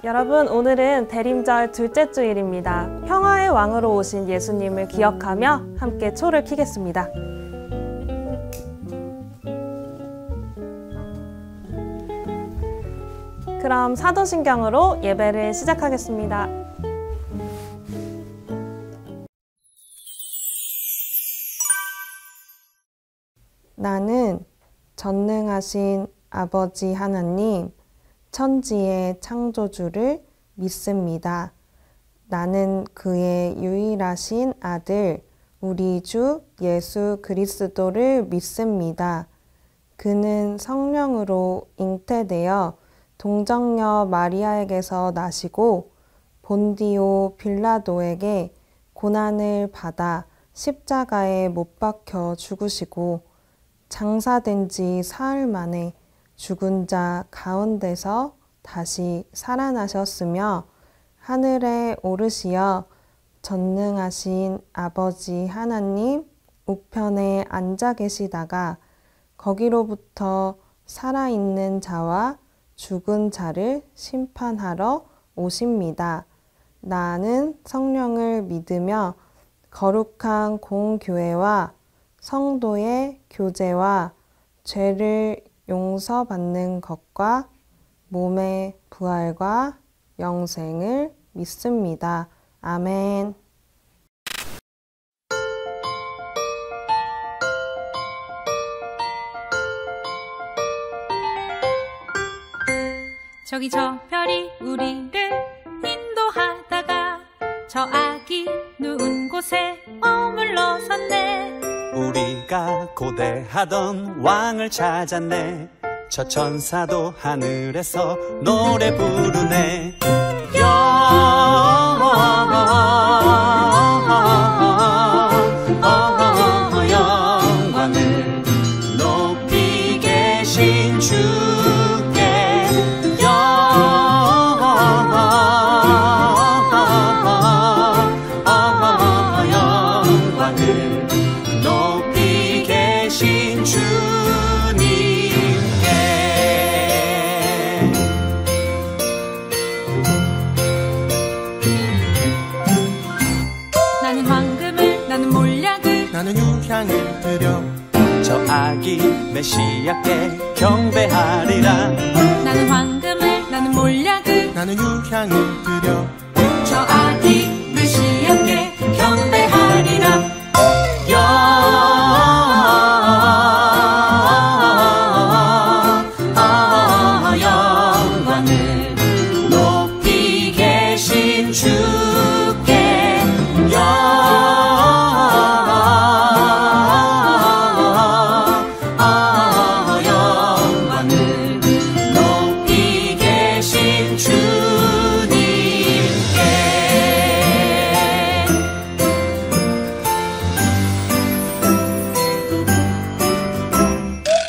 여러분, 오늘은 대림절 둘째 주일입니다. 평화의 왕으로 오신 예수님을 기억하며 함께 초를 켜겠습니다. 그럼 사도신경으로 예배를 시작하겠습니다. 나는 전능하신 아버지 하나님, 천지의 창조주를 믿습니다. 나는 그의 유일하신 아들, 우리 주 예수 그리스도를 믿습니다. 그는 성령으로 잉태되어 동정녀 마리아에게서 나시고 본디오 빌라도에게 고난을 받아 십자가에 못 박혀 죽으시고 장사된 지 사흘 만에 죽은 자 가운데서 다시 살아나셨으며 하늘에 오르시어 전능하신 아버지 하나님 우편에 앉아 계시다가 거기로부터 살아있는 자와 죽은 자를 심판하러 오십니다. 나는 성령을 믿으며 거룩한 공교회와 성도의 교제와 죄를 용서받는 것과 몸의 부활과 영생을 믿습니다. 아멘. 저기 저 별이 우리를 인도하다가 저 아기 누운 곳에 머물러섰네. 우리가 고대하던 왕을 찾았네. 저 천사도 하늘에서 노래 부르네. 영광을 높이 계신 주께 영광을 높이 계신 주님께. 나는 황금을, 나는 몰약을, 나는 유향을 드려 저 아기 메시아께 경배하리라. 나는 황금을, 나는 몰약을, 나는 유향을 드려 저 아기 메시아께 경배하리라. 영광을 높이 계신 주께 영광을 높이 계신 주님께.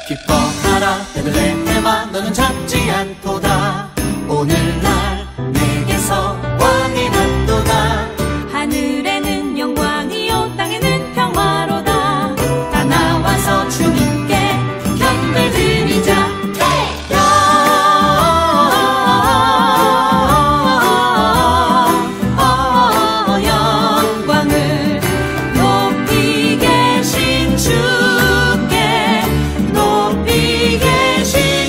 기뻐하라 베들레헴아, 너는 작지 않도다. 오늘날 내게서 왕이 났도다. 하늘에는 영광이요 땅에는 평화로다. 다 나와서 주님께 경배드리자. 영광을 높이 계신 주께, 높이 계신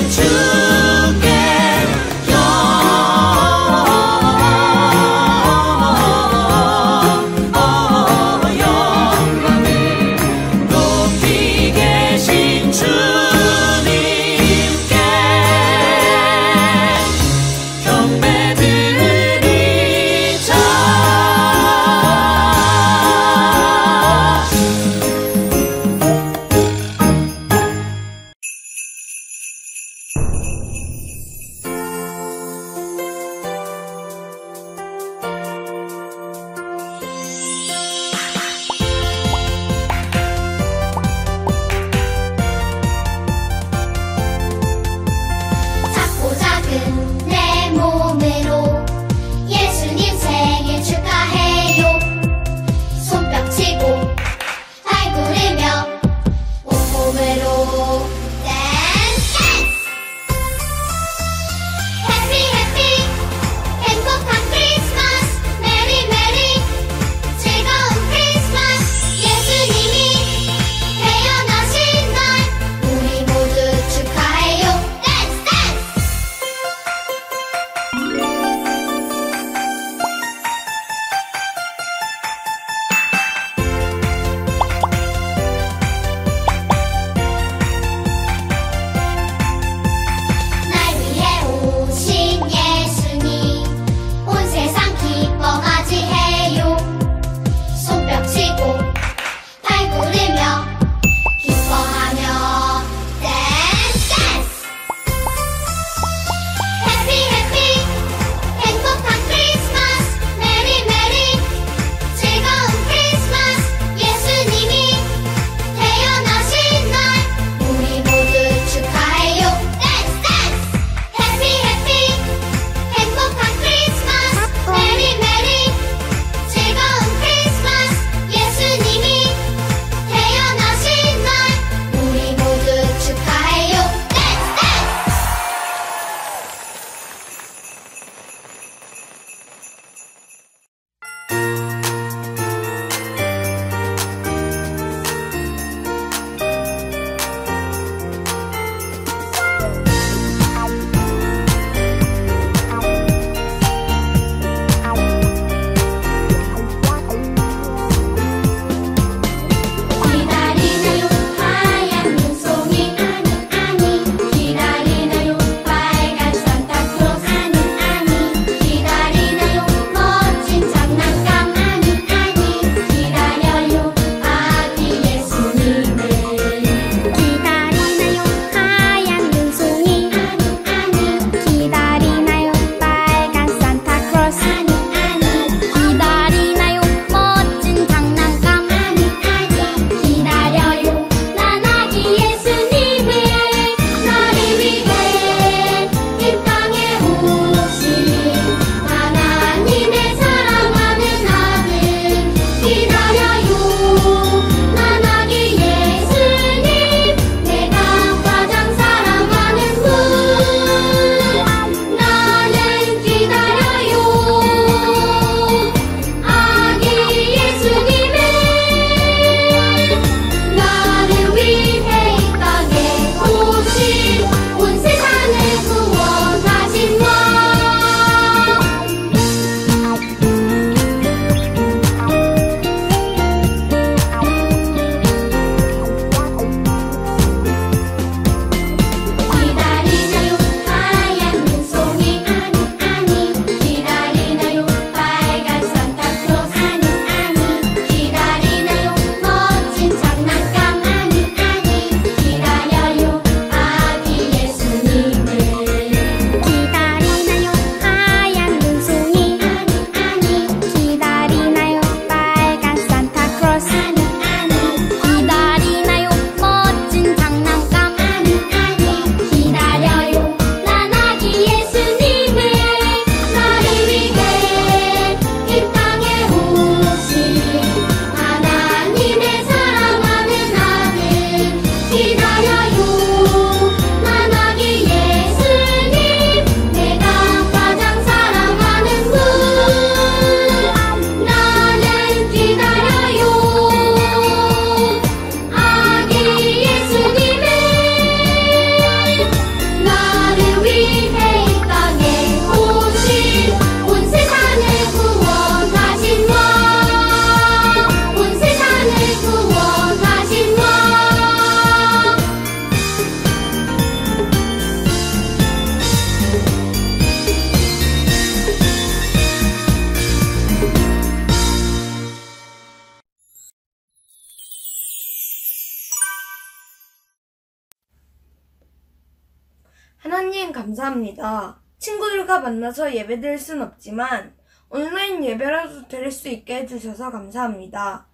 하나님 감사합니다. 친구들과 만나서 예배드릴 순 없지만 온라인 예배라도 드릴 수 있게 해주셔서 감사합니다.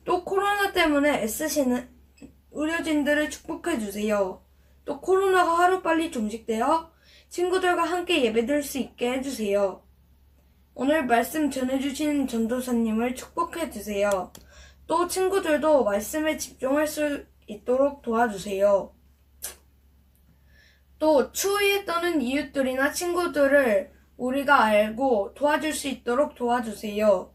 또 코로나 때문에 애쓰시는 의료진들을 축복해주세요. 또 코로나가 하루빨리 종식되어 친구들과 함께 예배드릴 수 있게 해주세요. 오늘 말씀 전해주신 전도사님을 축복해주세요. 또 친구들도 말씀에 집중할 수 있도록 도와주세요. 또 추위에 떠는 이웃들이나 친구들을 우리가 알고 도와줄 수 있도록 도와주세요.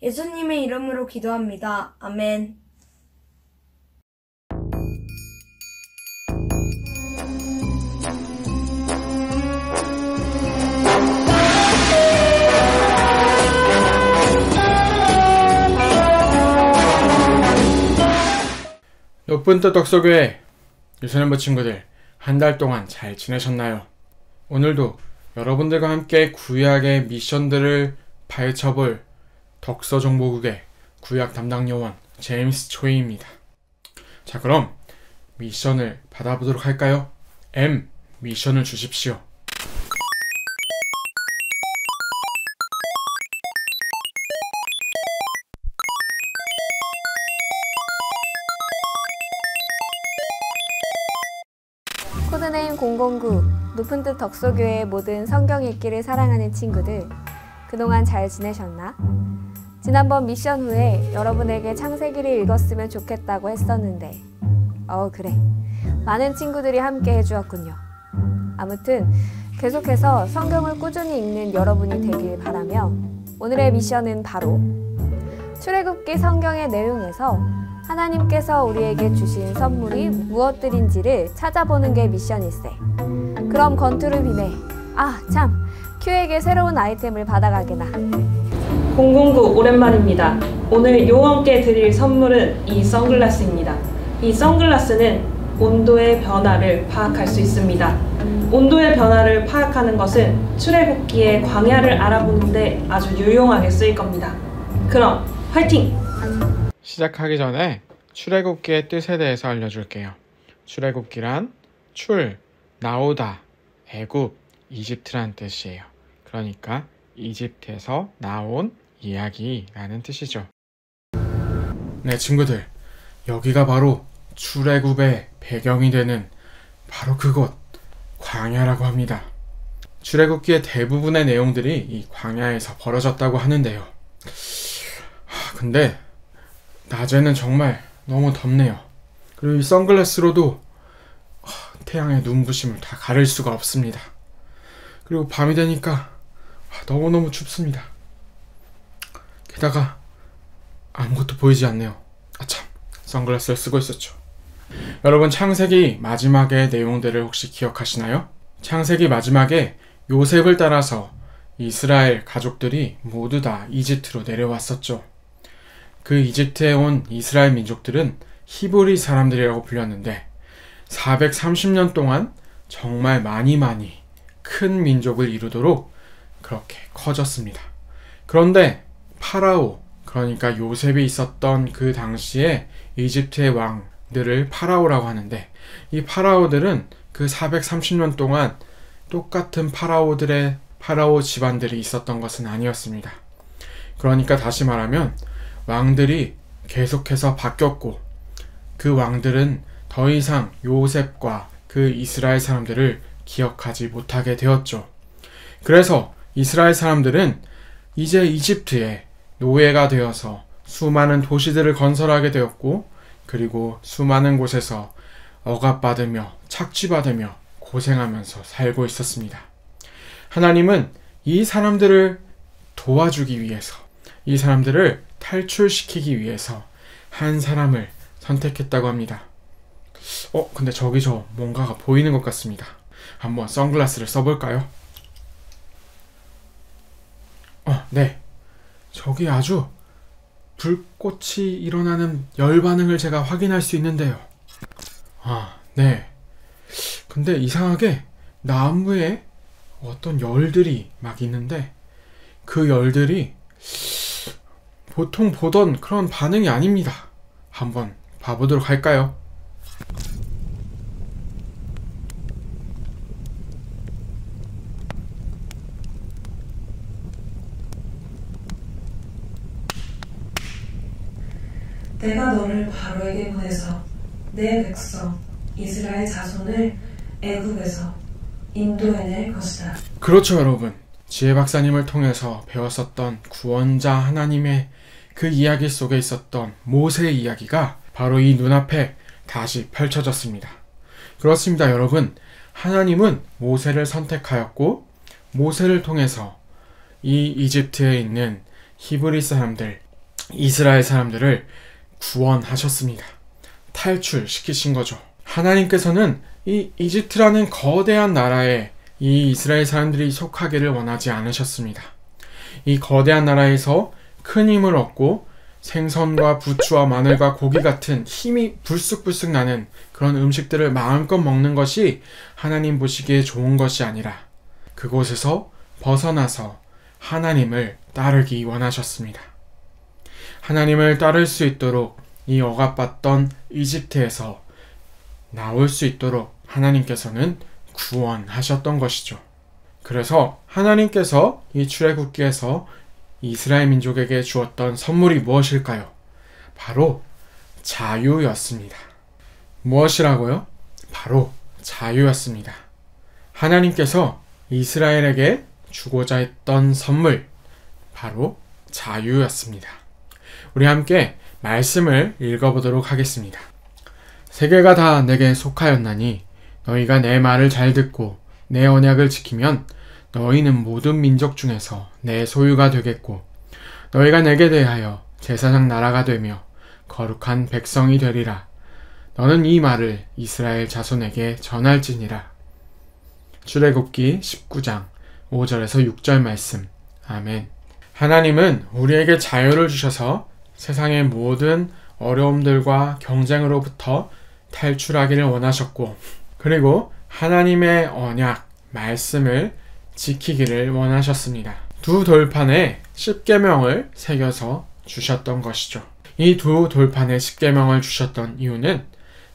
예수님의 이름으로 기도합니다. 아멘. 높은 뜻 덕서교회 유선연부 친구들, 한 달 동안 잘 지내셨나요? 오늘도 여러분들과 함께 구약의 미션들을 파헤쳐볼 덕서정보국의 구약 담당 요원 제임스 초이입니다. 자, 그럼 미션을 받아보도록 할까요? M, 미션을 주십시오. 코드네임 009 높은 뜻 덕소교회의 모든 성경 읽기를 사랑하는 친구들, 그동안 잘 지내셨나? 지난번 미션 후에 여러분에게 창세기를 읽었으면 좋겠다고 했었는데 그래, 많은 친구들이 함께 해주었군요. 아무튼 계속해서 성경을 꾸준히 읽는 여러분이 되길 바라며 오늘의 미션은 바로 출애굽기 성경의 내용에서 하나님께서 우리에게 주신 선물이 무엇들인지를 찾아보는 게 미션일세. 그럼 건투를 비매 참! 큐에게 새로운 아이템을 받아가게나. 009 오랜만입니다. 오늘 요원께 드릴 선물은 이 선글라스입니다. 이 선글라스는 온도의 변화를 파악할 수 있습니다. 온도의 변화를 파악하는 것은 출애굽기의 광야를 알아보는 데 아주 유용하게 쓰일 겁니다. 그럼 화이팅! 시작하기 전에 출애굽기의 뜻에 대해서 알려줄게요. 출애굽기란 출, 나오다, 애굽, 이집트란 뜻이에요. 그러니까 이집트에서 나온 이야기라는 뜻이죠. 네, 친구들, 여기가 바로 출애굽의 배경이 되는 바로 그곳, 광야라고 합니다. 출애굽기의 대부분의 내용들이 이 광야에서 벌어졌다고 하는데요. 근데 낮에는 정말 너무 덥네요. 그리고 이 선글라스로도 태양의 눈부심을 다 가릴 수가 없습니다. 그리고 밤이 되니까 너무너무 춥습니다. 게다가 아무것도 보이지 않네요. 참, 선글라스를 쓰고 있었죠. 여러분, 창세기 마지막의 내용들을 혹시 기억하시나요? 창세기 마지막에 요셉을 따라서 이스라엘 가족들이 모두 다 이집트로 내려왔었죠. 그 이집트에 온 이스라엘 민족들은 히브리 사람들이라고 불렸는데 430년 동안 정말 많이 큰 민족을 이루도록 그렇게 커졌습니다. 그런데 파라오, 그러니까 요셉이 있었던 그 당시에 이집트의 왕들을 파라오라고 하는데, 이 파라오들은 그 430년 동안 똑같은 파라오 집안들이 있었던 것은 아니었습니다. 그러니까 다시 말하면 왕들이 계속해서 바뀌었고, 그 왕들은 더 이상 요셉과 그 이스라엘 사람들을 기억하지 못하게 되었죠. 그래서 이스라엘 사람들은 이제 이집트에 노예가 되어서 수많은 도시들을 건설하게 되었고, 그리고 수많은 곳에서 억압받으며 착취받으며 고생하면서 살고 있었습니다. 하나님은 이 사람들을 도와주기 위해서, 이 사람들을 탈출시키기 위해서 한 사람을 선택했다고 합니다. 근데 저기서 뭔가가 보이는 것 같습니다. 한번 선글라스를 써볼까요? 네. 저기 아주 불꽃이 일어나는 열 반응을 제가 확인할 수 있는데요. 네. 근데 이상하게 나무에 어떤 열들이 막 있는데, 그 열들이 보통 보던 그런 반응이 아닙니다. 한번 봐보도록 할까요? 내가 너를 바로에게 보내서 내 백성 이스라엘 자손을 애굽에서 인도해낼 것이다. 그렇죠, 여러분. 지혜 박사님을 통해서 배웠었던 구원자 하나님의 그 이야기 속에 있었던 모세의 이야기가 바로 이 눈앞에 다시 펼쳐졌습니다. 그렇습니다, 여러분. 하나님은 모세를 선택하였고 모세를 통해서 이 이집트에 있는 히브리 사람들, 이스라엘 사람들을 구원하셨습니다. 탈출시키신 거죠. 하나님께서는 이 이집트라는 거대한 나라에 이 이스라엘 사람들이 속하기를 원하지 않으셨습니다. 이 거대한 나라에서 큰 힘을 얻고 생선과 부추와 마늘과 고기 같은 힘이 불쑥불쑥 나는 그런 음식들을 마음껏 먹는 것이 하나님 보시기에 좋은 것이 아니라 그곳에서 벗어나서 하나님을 따르기 원하셨습니다. 하나님을 따를 수 있도록 이 억압받던 이집트에서 나올 수 있도록 하나님께서는 구원하셨던 것이죠. 그래서 하나님께서 이 출애굽기에서 이스라엘 민족에게 주었던 선물이 무엇일까요? 바로 자유였습니다. 무엇이라고요? 바로 자유였습니다. 하나님께서 이스라엘에게 주고자 했던 선물, 바로 자유였습니다. 우리 함께 말씀을 읽어보도록 하겠습니다. 세계가 다 내게 속하였나니 너희가 내 말을 잘 듣고 내 언약을 지키면 너희는 모든 민족 중에서 내 소유가 되겠고 너희가 내게 대하여 제사장 나라가 되며 거룩한 백성이 되리라. 너는 이 말을 이스라엘 자손에게 전할지니라. 출애굽기 19장 5절에서 6절 말씀. 아멘. 하나님은 우리에게 자유를 주셔서 세상의 모든 어려움들과 경쟁으로부터 탈출하기를 원하셨고, 그리고 하나님의 언약, 말씀을 지키기를 원하셨습니다. 두 돌판에 십계명을 새겨서 주셨던 것이죠. 이 두 돌판에 십계명을 주셨던 이유는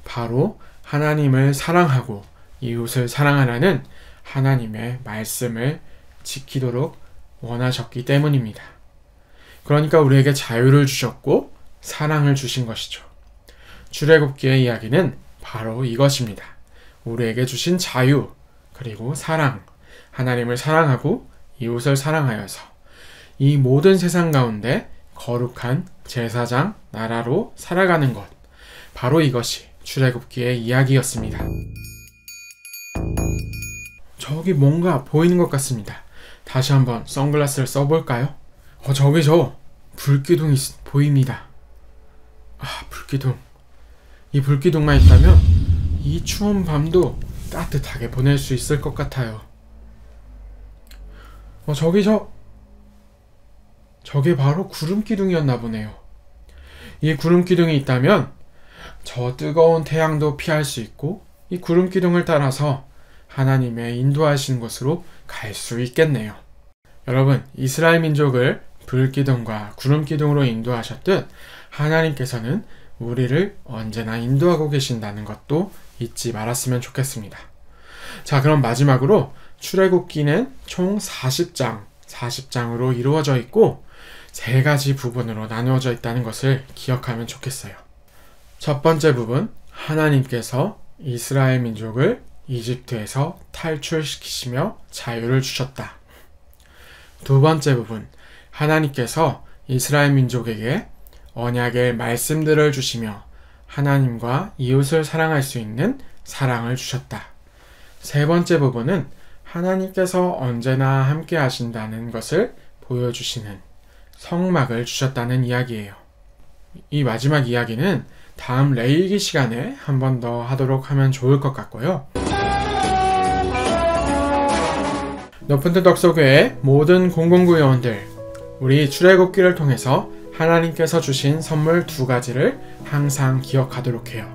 바로 하나님을 사랑하고 이웃을 사랑하라는 하나님의 말씀을 지키도록 원하셨기 때문입니다. 그러니까 우리에게 자유를 주셨고 사랑을 주신 것이죠. 출애굽기의 이야기는 바로 이것입니다. 우리에게 주신 자유, 그리고 사랑, 하나님을 사랑하고 이웃을 사랑하여서 이 모든 세상 가운데 거룩한 제사장 나라로 살아가는 것, 바로 이것이 출애굽기의 이야기였습니다. 저기 뭔가 보이는 것 같습니다. 다시 한번 선글라스를 써볼까요? 저기 불기둥이 보입니다. 불기둥. 이 불기둥만 있다면 이 추운 밤도 따뜻하게 보낼 수 있을 것 같아요. 저게 바로 구름기둥이었나 보네요. 이 구름기둥이 있다면 저 뜨거운 태양도 피할 수 있고 이 구름기둥을 따라서 하나님의 인도하시는 곳으로 갈 수 있겠네요. 여러분, 이스라엘 민족을 불기둥과 구름기둥으로 인도하셨듯 하나님께서는 우리를 언제나 인도하고 계신다는 것도 잊지 말았으면 좋겠습니다. 자, 그럼 마지막으로 출애굽기는 총 40장으로 이루어져 있고 3가지 부분으로 나누어져 있다는 것을 기억하면 좋겠어요. 첫 번째 부분, 하나님께서 이스라엘 민족을 이집트에서 탈출시키시며 자유를 주셨다. 두 번째 부분, 하나님께서 이스라엘 민족에게 언약의 말씀들을 주시며 하나님과 이웃을 사랑할 수 있는 사랑을 주셨다. 세 번째 부분은 하나님께서 언제나 함께 하신다는 것을 보여주시는 성막을 주셨다는 이야기예요. 이 마지막 이야기는 다음 레위기 시간에 한 번 더 하도록 하면 좋을 것 같고요. 높은 뜻 덕소교회 모든 공공구 회원들, 우리 출애굽기를 통해서 하나님께서 주신 선물 2가지를 항상 기억하도록 해요.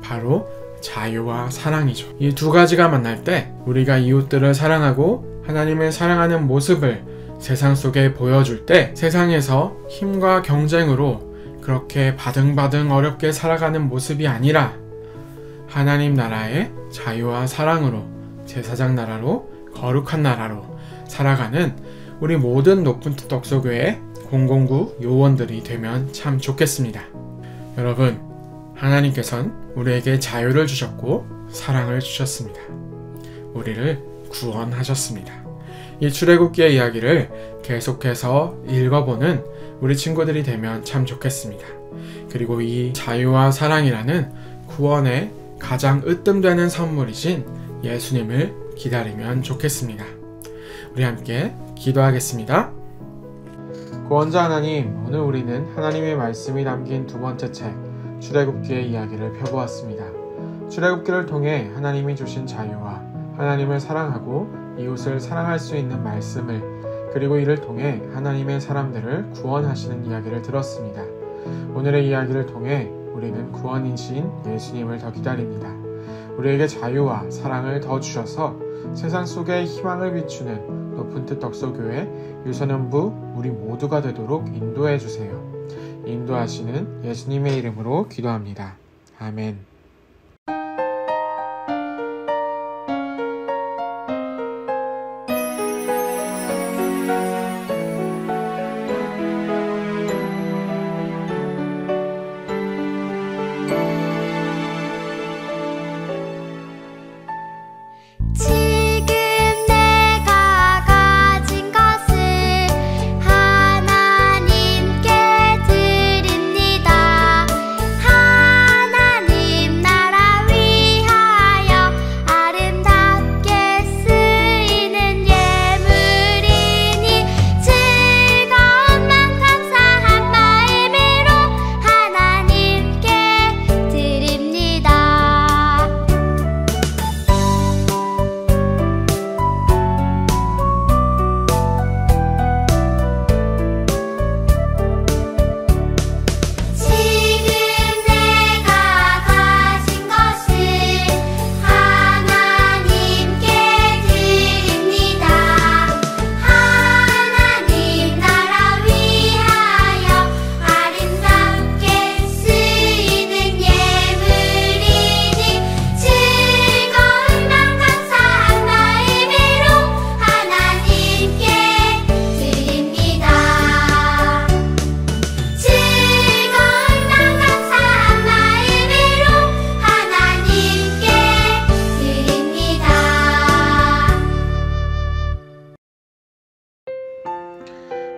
바로 자유와 사랑이죠. 이 2가지가 만날 때 우리가 이웃들을 사랑하고 하나님을 사랑하는 모습을 세상 속에 보여줄 때 세상에서 힘과 경쟁으로 그렇게 바등바등 어렵게 살아가는 모습이 아니라 하나님 나라의 자유와 사랑으로 제사장 나라로 거룩한 나라로 살아가는 우리 모든 높은 뜻 덕소교회 공공구 요원들이 되면 참 좋겠습니다. 여러분, 하나님께서는 우리에게 자유를 주셨고 사랑을 주셨습니다. 우리를 구원하셨습니다. 이 출애굽기의 이야기를 계속해서 읽어보는 우리 친구들이 되면 참 좋겠습니다. 그리고 이 자유와 사랑이라는 구원의 가장 으뜸되는 선물이신 예수님을 기다리면 좋겠습니다. 우리 함께 기도하겠습니다. 구원자 하나님, 오늘 우리는 하나님의 말씀이 담긴 두 번째 책 출애굽기의 이야기를 펴보았습니다. 출애굽기를 통해 하나님이 주신 자유와 하나님을 사랑하고 이웃을 사랑할 수 있는 말씀을, 그리고 이를 통해 하나님의 사람들을 구원하시는 이야기를 들었습니다. 오늘의 이야기를 통해 우리는 구원이신 예수님을 더 기다립니다. 우리에게 자유와 사랑을 더 주셔서 세상 속에 희망을 비추는 높은 뜻 덕소교회 유소년부 우리 모두가 되도록 인도해 주세요. 인도하시는 예수님의 이름으로 기도합니다. 아멘.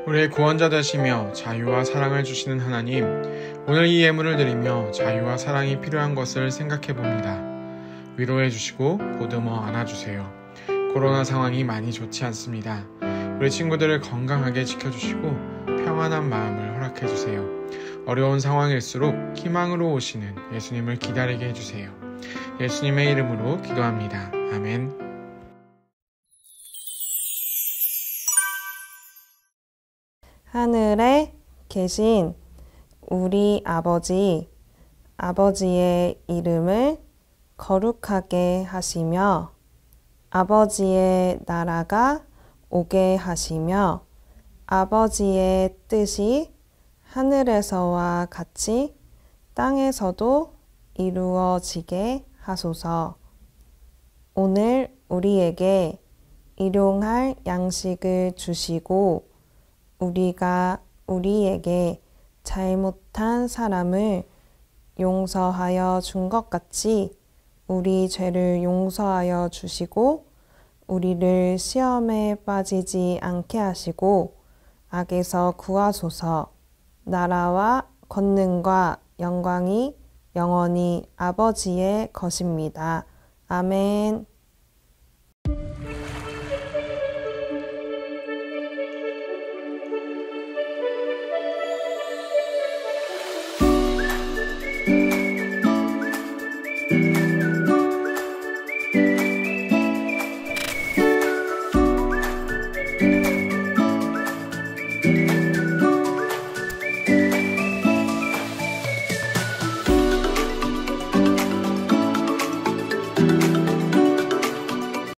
우리의 구원자 되시며 자유와 사랑을 주시는 하나님, 오늘 이 예물을 드리며 자유와 사랑이 필요한 것을 생각해 봅니다. 위로해 주시고 보듬어 안아주세요. 코로나 상황이 많이 좋지 않습니다. 우리 친구들을 건강하게 지켜주시고 평안한 마음을 허락해 주세요. 어려운 상황일수록 희망으로 오시는 예수님을 기다리게 해주세요. 예수님의 이름으로 기도합니다. 아멘. 하늘에 계신 우리 아버지, 아버지의 이름을 거룩하게 하시며 아버지의 나라가 오게 하시며 아버지의 뜻이 하늘에서와 같이 땅에서도 이루어지게 하소서. 오늘 우리에게 일용할 양식을 주시고 우리가 우리에게 잘못한 사람을 용서하여 준 것 같이 우리 죄를 용서하여 주시고 우리를 시험에 빠지지 않게 하시고 악에서 구하소서. 나라와 권능과 영광이 영원히 아버지의 것입니다. 아멘.